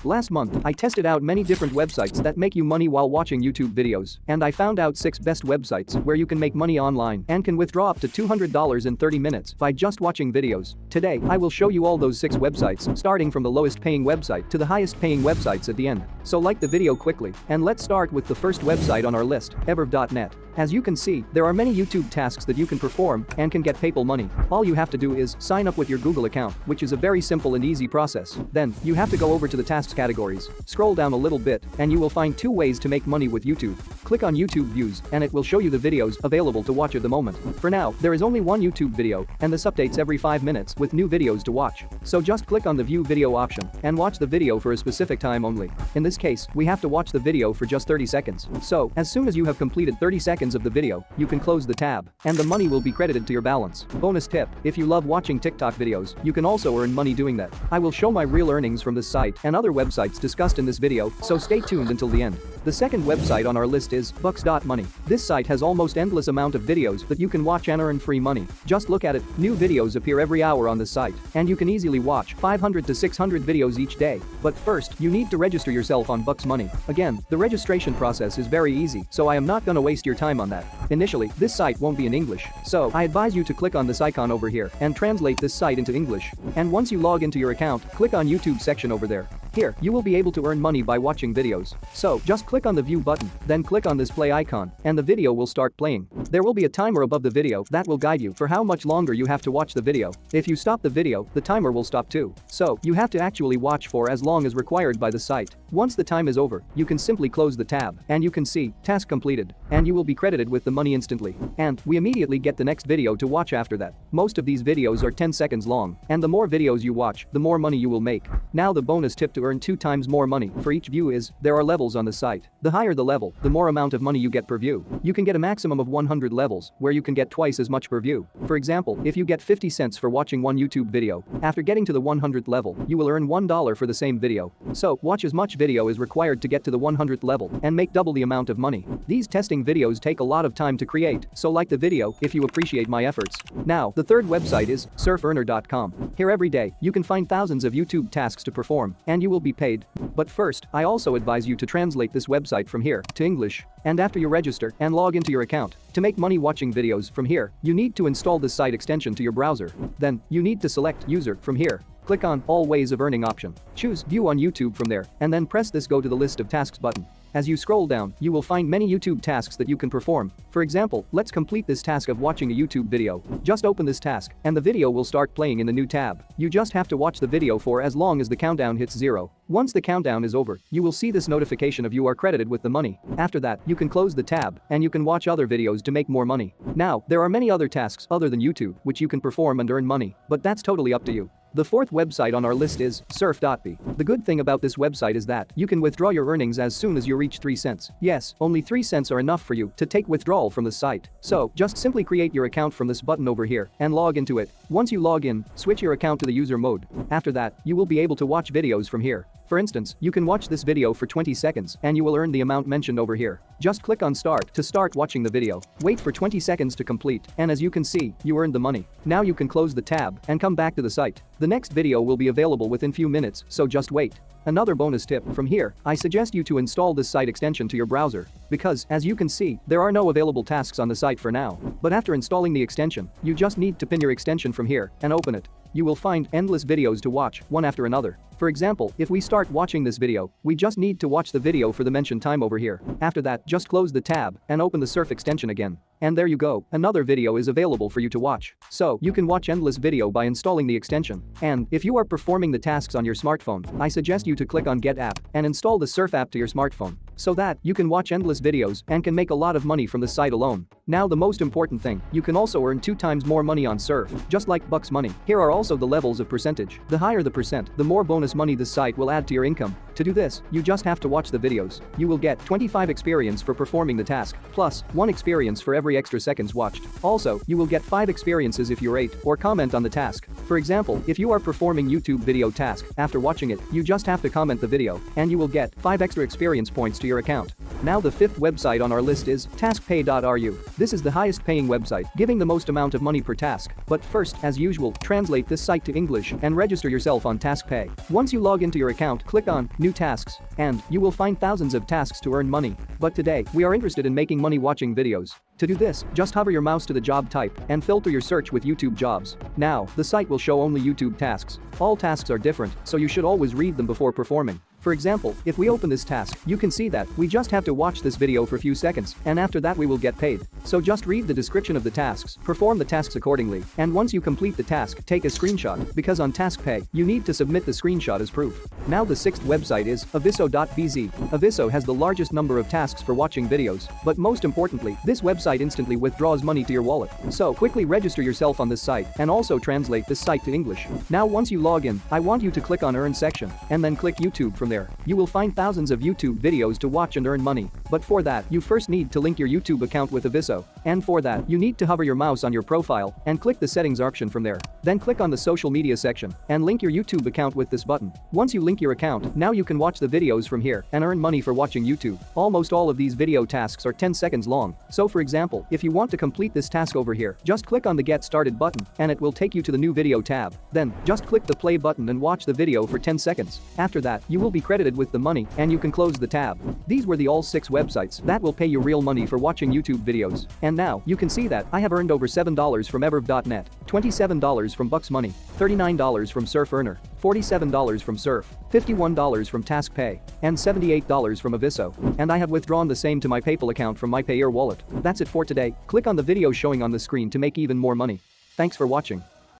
Last month, I tested out many different websites that make you money while watching YouTube videos, and I found out 6 best websites where you can make money online and can withdraw up to $200 in 30 minutes by just watching videos. Today, I will show you all those 6 websites, starting from the lowest paying website to the highest paying websites at the end. So like the video quickly, and let's start with the first website on our list, everv.net. As you can see, there are many YouTube tasks that you can perform and can get PayPal money. All you have to do is sign up with your Google account, which is a very simple and easy process. Then, you have to go over to the tasks categories, scroll down a little bit, and you will find 2 ways to make money with YouTube. Click on YouTube views, and it will show you the videos available to watch at the moment. For now, there is only one YouTube video, and this updates every 5 minutes with new videos to watch. So just click on the view video option and watch the video for a specific time only. In this case, we have to watch the video for just 30 seconds. So, as soon as you have completed 30 seconds of the video, you can close the tab, and the money will be credited to your balance. Bonus tip, if you love watching TikTok videos, you can also earn money doing that. I will show my real earnings from this site and other websites discussed in this video, so stay tuned until the end. The second website on our list is bucks.money. This site has almost endless amount of videos that you can watch and earn free money. Just look at it, new videos appear every hour on the site, and you can easily watch 500 to 600 videos each day. But first, you need to register yourself on Bucks Money. Again, the registration process is very easy, so I am not gonna waste your time on that. Initially, this site won't be in English, so I advise you to click on this icon over here and translate this site into English. And once you log into your account, click on YouTube section over there. Here, you will be able to earn money by watching videos. So, just click on the view button, then click on this play icon, and the video will start playing. There will be a timer above the video that will guide you for how much longer you have to watch the video. If you stop the video, the timer will stop too. So, you have to actually watch for as long as required by the site. Once the time is over, you can simply close the tab, and you can see, task completed, and you will be credited with the money instantly. And we immediately get the next video to watch after that. Most of these videos are 10 seconds long, and the more videos you watch, the more money you will make. Now the bonus tip to earn 2 times more money for each view is, there are levels on the site. The higher the level, the more amount of money you get per view. You can get a maximum of 100 levels, where you can get twice as much per view. For example, if you get 50 cents for watching one YouTube video, after getting to the 100th level, you will earn $1 for the same video. So, watch as much video is required to get to the 100th level and make double the amount of money. These testing videos take a lot of time to create, so like the video if you appreciate my efforts. Now, the third website is surferner.com. Here every day, you can find thousands of YouTube tasks to perform, and you will be paid. But first, I also advise you to translate this website from here to English. And after you register and log into your account, to make money watching videos from here, you need to install this site extension to your browser. Then, you need to select User from here. Click on All Ways of Earning option. Choose View on YouTube from there, and then press this Go to the list of tasks button. As you scroll down, you will find many YouTube tasks that you can perform. For example, let's complete this task of watching a YouTube video. Just open this task, and the video will start playing in the new tab. You just have to watch the video for as long as the countdown hits 0. Once the countdown is over, you will see this notification of you are credited with the money. After that, you can close the tab, and you can watch other videos to make more money. Now, there are many other tasks other than YouTube, which you can perform and earn money, but that's totally up to you. The fourth website on our list is surf.p. The good thing about this website is that you can withdraw your earnings as soon as you reach 3 cents. Yes, only 3 cents are enough for you to take withdrawal from the site. So, just simply create your account from this button over here and log into it. Once you log in, switch your account to the user mode. After that, you will be able to watch videos from here. For instance, you can watch this video for 20 seconds and you will earn the amount mentioned over here. Just click on Start to start watching the video. Wait for 20 seconds to complete, and as you can see, you earned the money. Now you can close the tab and come back to the site. The next video will be available within few minutes, so just wait. Another bonus tip, from here, I suggest you to install this site extension to your browser, because, as you can see, there are no available tasks on the site for now. But after installing the extension, you just need to pin your extension from here and open it. You will find endless videos to watch, one after another. For example, if we start watching this video, we just need to watch the video for the mentioned time over here. After that, just close the tab and open the surf extension again. And there you go, another video is available for you to watch. So, you can watch endless video by installing the extension. And, if you are performing the tasks on your smartphone, I suggest you to click on Get App and install the Surf app to your smartphone. So that, you can watch endless videos and can make a lot of money from the site alone. Now the most important thing, you can also earn 2 times more money on Surf, just like Bucks Money. Here are also the levels of percentage. The higher the percent, the more bonus money the site will add to your income. To do this, you just have to watch the videos. You will get 25 experience for performing the task, plus 1 experience for every extra seconds watched. Also, you will get 5 experiences if you rate or comment on the task. For example, if you are performing YouTube video task, after watching it, you just have to comment the video, and you will get 5 extra experience points to your account. Now the fifth website on our list is taskpay.ru. This is the highest paying website, giving the most amount of money per task. But first, as usual, translate this site to English and register yourself on TaskPay. Once you log into your account, click on new tasks, and you will find thousands of tasks to earn money. But today, we are interested in making money watching videos. To do this, just hover your mouse to the job type and filter your search with YouTube jobs. Now, the site will show only YouTube tasks. All tasks are different, so you should always read them before performing. For example, if we open this task, you can see that we just have to watch this video for a few seconds, and after that we will get paid. So just read the description of the tasks, perform the tasks accordingly, and once you complete the task, take a screenshot, because on task pay, you need to submit the screenshot as proof. Now the sixth website is aviso.bz. Aviso has the largest number of tasks for watching videos, but most importantly, this website instantly withdraws money to your wallet. So quickly register yourself on this site and also translate this site to English. Now once you log in, I want you to click on Earn section, and then click YouTube from there. You will find thousands of YouTube videos to watch and earn money. But for that, you first need to link your YouTube account with Aviso. And for that, you need to hover your mouse on your profile and click the settings option from there. Then click on the social media section and link your YouTube account with this button. Once you link your account, now you can watch the videos from here and earn money for watching YouTube. Almost all of these video tasks are 10 seconds long. So for example, if you want to complete this task over here, just click on the Get Started button and it will take you to the new video tab. Then, just click the play button and watch the video for 10 seconds. After that, you will be credited with the money and you can close the tab. These were the all 6 websites that will pay you real money for watching YouTube videos. And now, you can see that I have earned over $7 from everv.net, $27 from Bucks Money, $39 from Surf Earner, $47 from Surf, $51 from TaskPay, and $78 from Aviso. And I have withdrawn the same to my PayPal account from my Payeer wallet. That's it for today. Click on the video showing on the screen to make even more money. Thanks for watching.